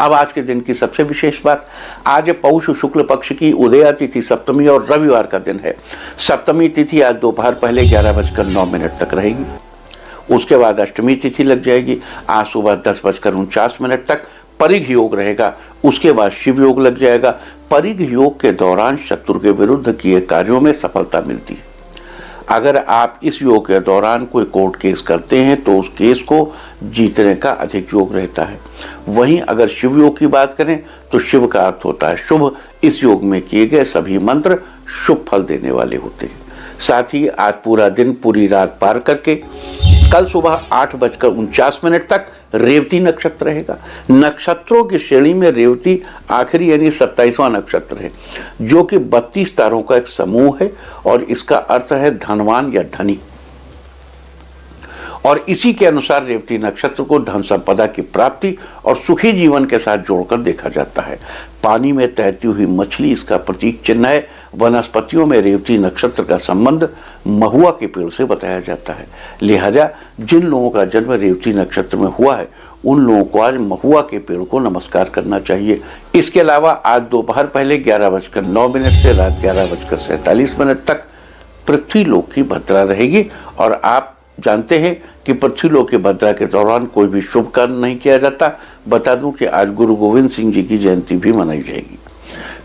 अब आज के दिन की सबसे विशेष बात, आज पौष शुक्ल पक्ष की उदया तिथि सप्तमी और रविवार का दिन है। सप्तमी तिथि आज दोपहर पहले 11:09 तक रहेगी। उसके बाद अष्टमी तिथि लग जाएगी, आज सुबह 10:49 तक परिघ योग रहेगा। उसके बाद शिव योग लग जाएगा। परिघ योग के दौरान शत्रु के विरुद्ध किए कार्यों में सफलता मिलती है। अगर आप इस योग के दौरान कोई कोर्ट केस करते हैं तो उस केस को जीतने का अधिक योग रहता है। वहीं अगर शिव योग की बात करें तो शिव का अर्थ होता है शुभ। इस योग में किए गए सभी मंत्र शुभ फल देने वाले होते हैं। साथ ही आज पूरा दिन पूरी रात पार करके कल सुबह 8:49 तक रेवती नक्षत्र रहेगा। नक्षत्रों की श्रेणी में रेवती आखिरी यानी 27वां नक्षत्र है, जो कि 32 तारों का एक समूह है और इसका अर्थ है धनवान या धनी। और इसी के अनुसार रेवती नक्षत्र को धन संपदा की प्राप्ति और सुखी जीवन के साथ जोड़कर देखा जाता है। पानी में तैरती हुई मछली इसका प्रतीक चिन्ह है। वनस्पतियों में रेवती नक्षत्र का संबंध महुआ के पेड़ से बताया जाता है। लिहाजा जिन लोगों का जन्म रेवती नक्षत्र में हुआ है उन लोगों को आज महुआ के पेड़ को नमस्कार करना चाहिए। इसके अलावा आज दोपहर पहले 11:09 से रात 11:47 तक पृथ्वी लोक की भद्रा रहेगी। और आप जानते हैं कि पृथ्वी लोक की भद्रा के दौरान कोई भी शुभ कार्य नहीं किया जाता। बता दूं कि आज गुरु गोविंद सिंह जी की जयंती भी मनाई जाएगी।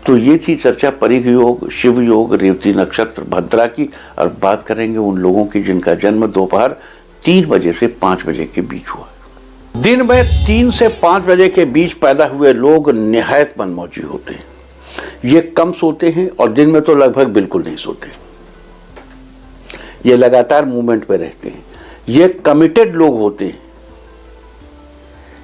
तो ये थी चर्चा परिघ योग, शिव योग, रेवती नक्षत्र, भद्रा की। और बात करेंगे उन लोगों की जिनका जन्म दोपहर 3 बजे से 5 बजे के बीच हुआ। दिन में 3 से 5 बजे के बीच पैदा हुए लोग निहायत मनमौजी होते हैं। ये कम सोते हैं और दिन में तो लगभग बिल्कुल नहीं सोते। ये लगातार मूवमेंट पे रहते हैं। ये कमिटेड लोग होते हैं।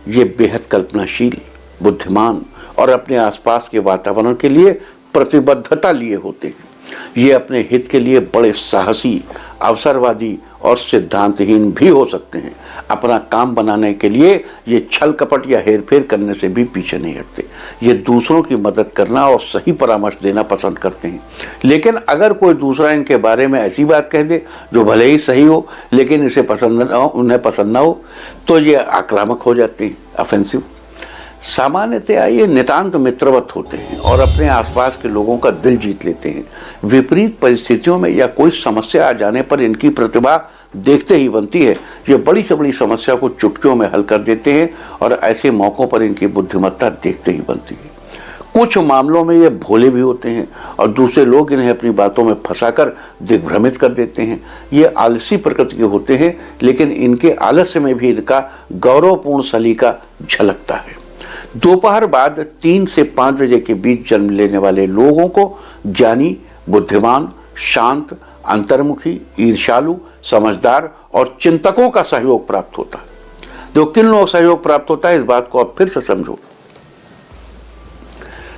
ये बेहद कल्पनाशील, बुद्धिमान और अपने आसपास के वातावरण के लिए प्रतिबद्धता लिए होते हैं। ये अपने हित के लिए बड़े साहसी, अवसरवादी और सिद्धांतहीन भी हो सकते हैं। अपना काम बनाने के लिए ये छल कपट या हेरफेर करने से भी पीछे नहीं हटते। ये दूसरों की मदद करना और सही परामर्श देना पसंद करते हैं। लेकिन अगर कोई दूसरा इनके बारे में ऐसी बात कह दे जो भले ही सही हो लेकिन इसे उन्हें पसंद ना हो तो ये आक्रामक हो जाते हैं, ऑफेंसिव। सामान्यतः ये नितांत मित्रवत होते हैं और अपने आसपास के लोगों का दिल जीत लेते हैं। विपरीत परिस्थितियों में या कोई समस्या आ जाने पर इनकी प्रतिभा देखते ही बनती है। ये बड़ी से बड़ी समस्या को चुटकियों में हल कर देते हैं और ऐसे मौक़ों पर इनकी बुद्धिमत्ता देखते ही बनती है। कुछ मामलों में ये भोले भी होते हैं और दूसरे लोग इन्हें अपनी बातों में फंसाकर दिग्भ्रमित कर देते हैं। ये आलसी प्रकृति के होते हैं लेकिन इनके आलस्य में भी इनका गौरवपूर्ण सलीका झलकता है। दोपहर बाद 3 से 5 बजे के बीच जन्म लेने वाले लोगों को ज्ञानी, बुद्धिमान, शांत, अंतर्मुखी, ईर्ष्यालु, समझदार और चिंतकों का सहयोग प्राप्त होता है। तो किन लोगों का सहयोग प्राप्त होता है इस बात को आप फिर से समझो।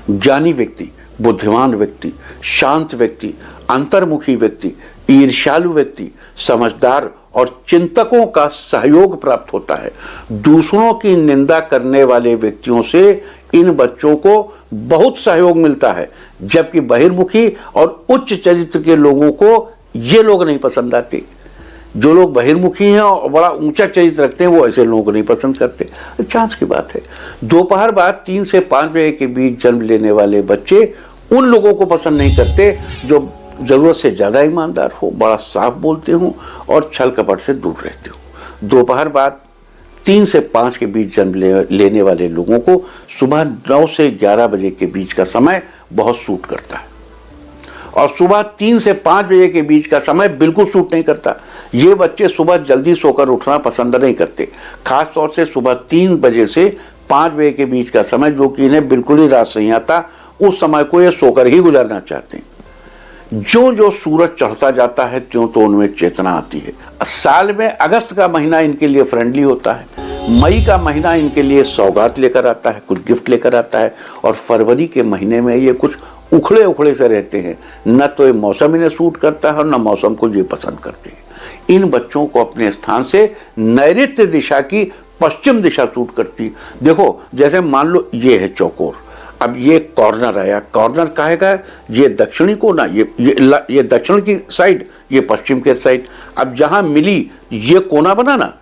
ज्ञानी व्यक्ति, बुद्धिमान व्यक्ति, शांत व्यक्ति, अंतर्मुखी व्यक्ति, ईर्ष्यालु व्यक्ति, समझदार और चिंतकों का सहयोग प्राप्त होता है। दूसरों की निंदा करने वाले व्यक्तियों से इन बच्चों को बहुत सहयोग मिलता है, जबकि बहिर्मुखी और उच्च चरित्र के लोगों को ये लोग नहीं पसंद आते। जो लोग बहिर्मुखी हैं और बड़ा ऊंचा चरित्र रखते हैं वो ऐसे लोगों को नहीं पसंद करते। चांस की बात है। दोपहर बाद 3 से 5 बजे के बीच जन्म लेने वाले बच्चे उन लोगों को पसंद नहीं करते जो जरूरत से ज्यादा ईमानदार हो, बड़ा साफ बोलते हो और छल कपट से दूर रहते हो। दोपहर बाद 3 से 5 के बीच जन्म लेने वाले लोगों को सुबह 9 से 11 बजे के बीच का समय बहुत सूट करता है और सुबह 3 से 5 बजे के बीच का समय बिल्कुल सूट नहीं करता। ये बच्चे सुबह जल्दी सोकर उठना पसंद नहीं करते। खास तौर से सुबह 3 बजे से 5 बजे के बीच का समय जो कि इन्हें बिल्कुल ही रात नहीं आता, उस समय को ये सोकर ही गुजारना चाहते हैं। जो जो सूरज चढ़ता जाता है त्यों तो उनमें चेतना आती है। साल में अगस्त का महीना इनके लिए फ्रेंडली होता है, मई का महीना इनके लिए सौगात लेकर आता है, कुछ गिफ्ट लेकर आता है और फरवरी के महीने में ये कुछ उखड़े उखड़े से रहते हैं। न तो ये मौसम इन्हें सूट करता है और न मौसम को ये पसंद करते हैं। इन बच्चों को अपने स्थान से नैऋत्य दिशा की पश्चिम दिशा सूट करती है। देखो जैसे मान लो ये है चौकोर, अब ये कॉर्नर आया, कॉर्नर काहे का है, ये दक्षिणी कोना, ये दक्षिण की साइड, ये पश्चिम के साइड। अब जहां मिली ये कोना बना ना,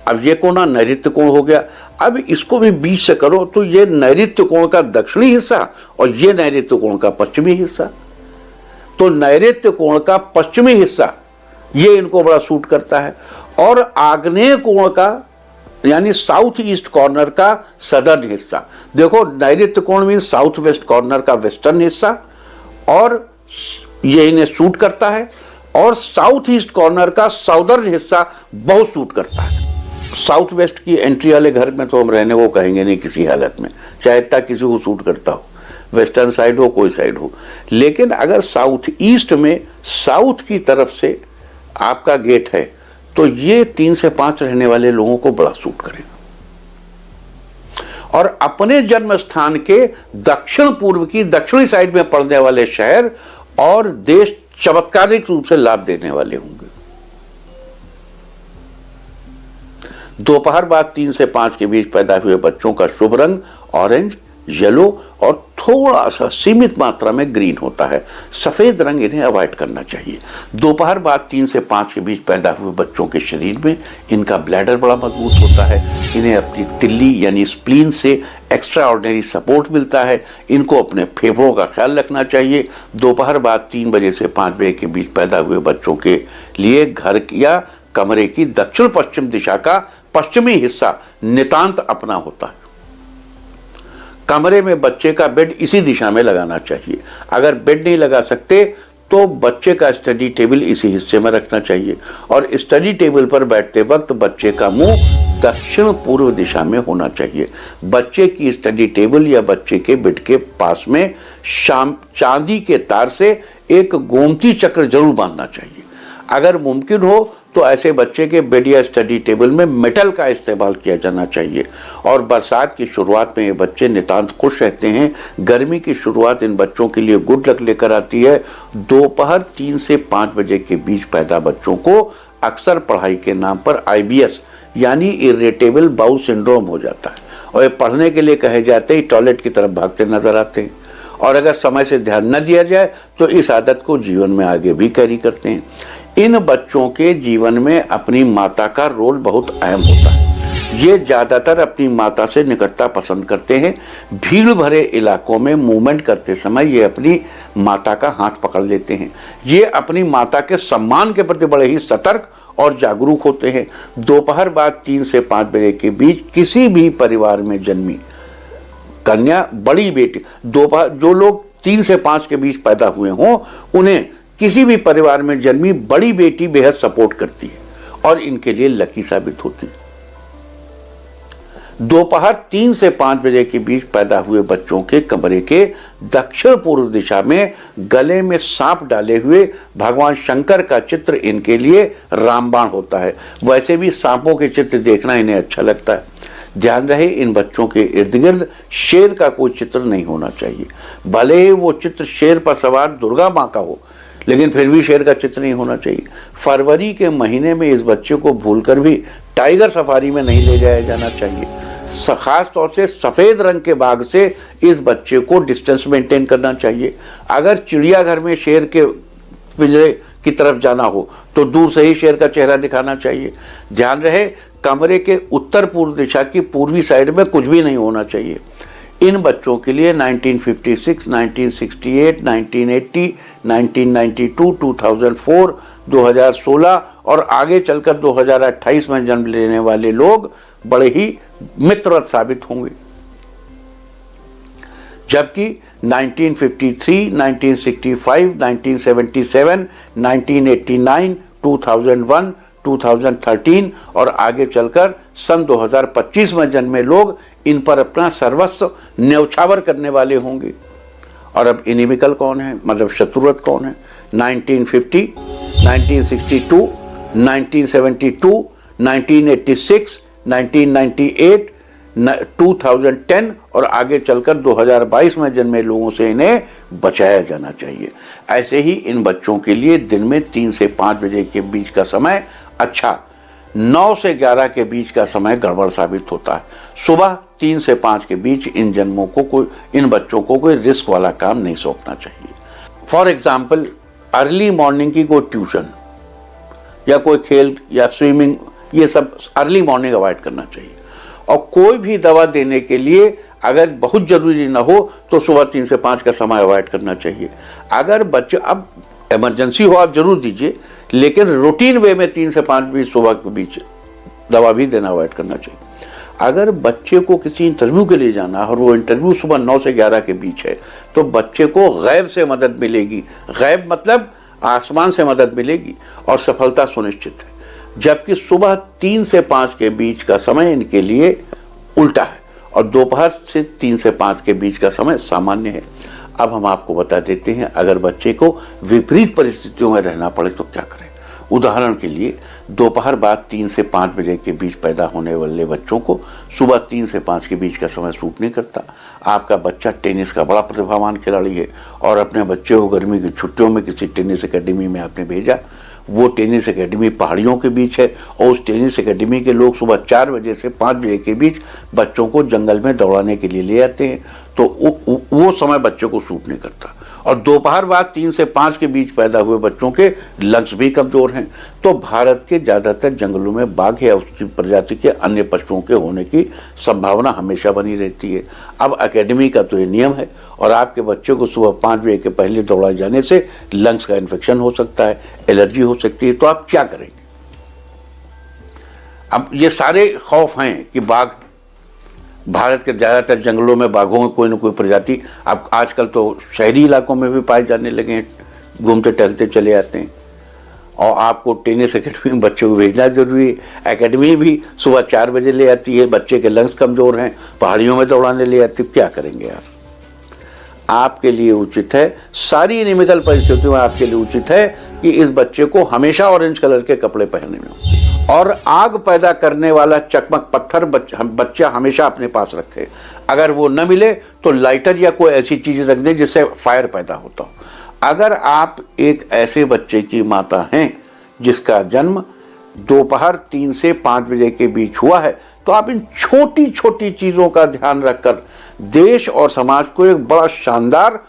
अब ये कोना नैऋत्य कोण हो गया। अब इसको भी बीच से करो तो ये नैऋत्य कोण का दक्षिणी हिस्सा और ये नैऋत्य कोण का पश्चिमी हिस्सा। तो नैऋत्य कोण का पश्चिमी हिस्सा ये इनको बड़ा सूट करता है, और आग्नेय कोण का यानी साउथ ईस्ट कॉर्नर का सदर्न हिस्सा। देखो नैऋत्य कोण में साउथ वेस्ट कॉर्नर का वेस्टर्न हिस्सा, और ये इन्हें सूट करता है, और साउथ ईस्ट कॉर्नर का साउदर्न हिस्सा बहुत सूट करता है। साउथ वेस्ट की एंट्री वाले घर में तो हम रहने को कहेंगे नहीं किसी हालत में, चाहे इतना किसी को सूट करता हो, वेस्टर्न साइड हो कोई साइड हो। लेकिन अगर साउथ ईस्ट में साउथ की तरफ से आपका गेट है तो ये 3 से 5 रहने वाले लोगों को बड़ा सूट करेगा। और अपने जन्म स्थान के दक्षिण पूर्व की दक्षिणी साइड में पड़ने वाले शहर और देश चमत्कारिक रूप से लाभ देने वाले होंगे। दोपहर बाद 3 से 5 के बीच पैदा हुए बच्चों का शुभ रंग ऑरेंज, येलो और थोड़ा सा सीमित मात्रा में ग्रीन होता है। सफेद रंग इन्हें अवॉइड करना चाहिए। दोपहर बाद 3 से 5 के बीच पैदा हुए बच्चों के शरीर में इनका ब्लैडर बड़ा मजबूत होता है। इन्हें अपनी तिल्ली यानी स्प्लीन से एक्स्ट्रा ऑर्डिनरी सपोर्ट मिलता है। इनको अपने फेफड़ों का ख्याल रखना चाहिए। दोपहर बाद 3 बजे से 5 बजे के बीच पैदा हुए बच्चों के लिए घर या कमरे की दक्षिण पश्चिम दिशा का पश्चिमी हिस्सा नितांत अपना होता है। कमरे में बच्चे का बेड इसी दिशा में लगाना चाहिए। अगर बेड नहीं लगा सकते तो बच्चे का स्टडी टेबल इसी हिस्से में रखना चाहिए, और स्टडी टेबल पर बैठते वक्त बच्चे का मुंह दक्षिण पूर्व दिशा में होना चाहिए। बच्चे की स्टडी टेबल या बच्चे के बेड के पास में चांदी के तार से एक गोमती चक्र जरूर बांधना चाहिए। अगर मुमकिन हो तो ऐसे बच्चे के बेड या स्टडी टेबल में मेटल का इस्तेमाल किया जाना चाहिए। और बरसात की शुरुआत में ये बच्चे नितांत खुश रहते हैं। गर्मी की शुरुआत इन बच्चों के लिए गुड लक लेकर आती है। दोपहर 3 से 5 बजे के बीच पैदा बच्चों को अक्सर पढ़ाई के नाम पर IBS यानी इरिटेबल बाउल सिंड्रोम हो जाता है, और ये पढ़ने के लिए कहे जाते ही टॉयलेट की तरफ भागते नजर आते हैं, और अगर समय से ध्यान न दिया जाए तो इस आदत को जीवन में आगे भी कैरी करते हैं। इन बच्चों के जीवन में अपनी माता का रोल बहुत अहम होता है। ये ज्यादातर अपनी माता से निकटता पसंद करते हैं। भीड़ भरे इलाकों में मूवमेंट करते समय ये अपनी माता का हाथ पकड़ लेते हैं। ये अपनी माता के सम्मान के प्रति बड़े ही सतर्क और जागरूक होते हैं। दोपहर बाद 3 से 5 बजे के बीच किसी भी परिवार में जन्मी कन्या, बड़ी बेटी, दोपहर जो लोग 3 से 5 के बीच पैदा हुए हों उन्हें किसी भी परिवार में जन्मी बड़ी बेटी बेहद सपोर्ट करती है और इनके लिए लकी साबित होती है। दोपहर 3 से 5 बजे के बीच पैदा हुए बच्चों के कमरे के दक्षिण पूर्व दिशा में गले में सांप डाले हुए भगवान शंकर का चित्र इनके लिए रामबाण होता है। वैसे भी सांपों के चित्र देखना इन्हें अच्छा लगता है। ध्यान रहे इन बच्चों के इर्द गिर्द शेर का कोई चित्र नहीं होना चाहिए। भले ही वो चित्र शेर पर सवार दुर्गा माँ का हो, लेकिन फिर भी शेर का चित्र नहीं होना चाहिए। फरवरी के महीने में इस बच्चे को भूलकर भी टाइगर सफारी में नहीं ले जाया जाना चाहिए। खास तौर से सफेद रंग के बाघ से इस बच्चे को डिस्टेंस मेंटेन करना चाहिए। अगर चिड़ियाघर में शेर के पिंजरे की तरफ जाना हो तो दूर से ही शेर का चेहरा दिखाना चाहिए। ध्यान रहे कमरे के उत्तर पूर्व दिशा की पूर्वी साइड में कुछ भी नहीं होना चाहिए। इन बच्चों के लिए 1956, 1968, 1980, 1992, 2004, 2016 और आगे चलकर 2028 में जन्म लेने वाले लोग बड़े ही मित्रवत साबित होंगे। जबकि 1953, 1965, 1977, 1989, 2001, 2013 और आगे चलकर सन 2025 में जन्मे लोग इन पर अपना सर्वस्व न्यौछावर करने वाले होंगे। और अब इनिमिकल कौन है, मतलब शत्रुवत कौन है? 1950, 1962, 1972, 1986, 1998, 2010 और आगे चलकर 2022 में जन्मे लोगों से इन्हें बचाया जाना चाहिए। ऐसे ही इन बच्चों के लिए दिन में 3 से 5 बजे के बीच का समय अच्छा, 9 से 11 के बीच का समय गड़बड़ साबित होता है। सुबह 3 से 5 के बीच इन बच्चों को कोई रिस्क वाला काम नहीं सौंपना चाहिए। फॉर एग्जाम्पल अर्ली मॉर्निंग की कोई ट्यूशन या कोई खेल या स्विमिंग ये सब अर्ली मॉर्निंग अवॉइड करना चाहिए। और कोई भी दवा देने के लिए अगर बहुत जरूरी ना हो तो सुबह 3 से 5 का समय अवॉइड करना चाहिए। अगर बच्चे, अब इमरजेंसी हो आप जरूर दीजिए, लेकिन रूटीन वे में 3 से 5 भी सुबह के बीच दवा भी देना अवॉइड करना चाहिए। अगर बच्चे को किसी इंटरव्यू के लिए जाना है और वो इंटरव्यू सुबह 9 से 11 के बीच है तो बच्चे को गैब से मदद मिलेगी। गैब मतलब आसमान से मदद मिलेगी और सफलता सुनिश्चित है। जबकि सुबह 3 से 5 के बीच का समय इनके लिए उल्टा है और दोपहर से 3 से 5 के बीच का समय सामान्य है। अब हम आपको बता देते हैं अगर बच्चे को विपरीत परिस्थितियों में रहना पड़े तो क्या करें। उदाहरण के लिए दोपहर बाद 3 से 5 बजे के बीच पैदा होने वाले बच्चों को सुबह 3 से 5 के बीच का समय सूट नहीं करता। आपका बच्चा टेनिस का बड़ा प्रतिभावान खिलाड़ी है और अपने बच्चे को गर्मी की छुट्टियों में किसी टेनिस एकेडमी में आपने भेजा। वो टेनिस एकेडमी पहाड़ियों के बीच है और उस टेनिस एकेडमी के लोग सुबह 4 बजे से 5 बजे के बीच बच्चों को जंगल में दौड़ाने के लिए ले आते हैं, तो वो समय बच्चों को सूट नहीं करता। और दोपहर बाद 3 से 5 के बीच पैदा हुए बच्चों के लंग्स भी कमजोर हैं। तो भारत के ज़्यादातर जंगलों में बाघ या उसकी प्रजाति के अन्य पशुओं के होने की संभावना हमेशा बनी रहती है। अब एकेडमी का तो ये नियम है और आपके बच्चे को सुबह 5 बजे के पहले दौड़ाए जाने से लंग्स का इन्फेक्शन हो सकता है, एलर्जी हो सकती है। तो आप क्या करेंगे? अब ये सारे खौफ हैं कि बाघ, भारत के ज़्यादातर जंगलों में बाघों में कोई न कोई प्रजाति, अब आजकल तो शहरी इलाकों में भी पाए जाने लगे हैं, घूमते टहलते चले आते हैं। और आपको टेनिस एकेडमी में बच्चे को भेजना जरूरी है। एकेडमी भी सुबह 4 बजे ले आती है, बच्चे के लंग्स कमज़ोर हैं, पहाड़ियों में दौड़ाने ले आती है, क्या करेंगे आप? आपके लिए उचित है, सारी एनिमिकल परिस्थितियों में आपके लिए उचित है कि इस बच्चे को हमेशा ऑरेंज कलर के कपड़े पहनने में और आग पैदा करने वाला चकमक पत्थर बच्चा हमेशा अपने पास रखे। अगर वो न मिले तो लाइटर या कोई ऐसी चीज रख दें जिससे फायर पैदा होता हो। अगर आप एक ऐसे बच्चे की माता हैं जिसका जन्म दोपहर 3 से 5 बजे के बीच हुआ है तो आप इन छोटी छोटी चीजों का ध्यान रखकर देश और समाज को एक बड़ा शानदार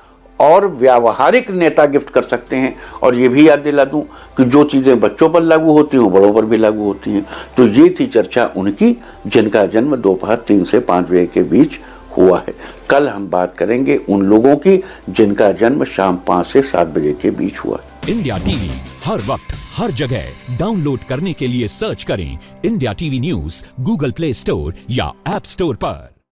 और व्यावहारिक नेता गिफ्ट कर सकते हैं। और ये भी याद दिला दूं कि जो चीज़ें बच्चों पर लागू होती हैं वो बड़ों पर भी लागू होती हैं। तो ये थी चर्चा उनकी जिनका जन्म दोपहर 3 से 5 बजे के बीच हुआ है। कल हम बात करेंगे उन लोगों की जिनका जन्म शाम 5 से 7 बजे के बीच हुआ है। इंडिया टीवी हर वक्त हर जगह डाउनलोड करने के लिए सर्च करें India TV news Google play store या ऐप स्टोर पर।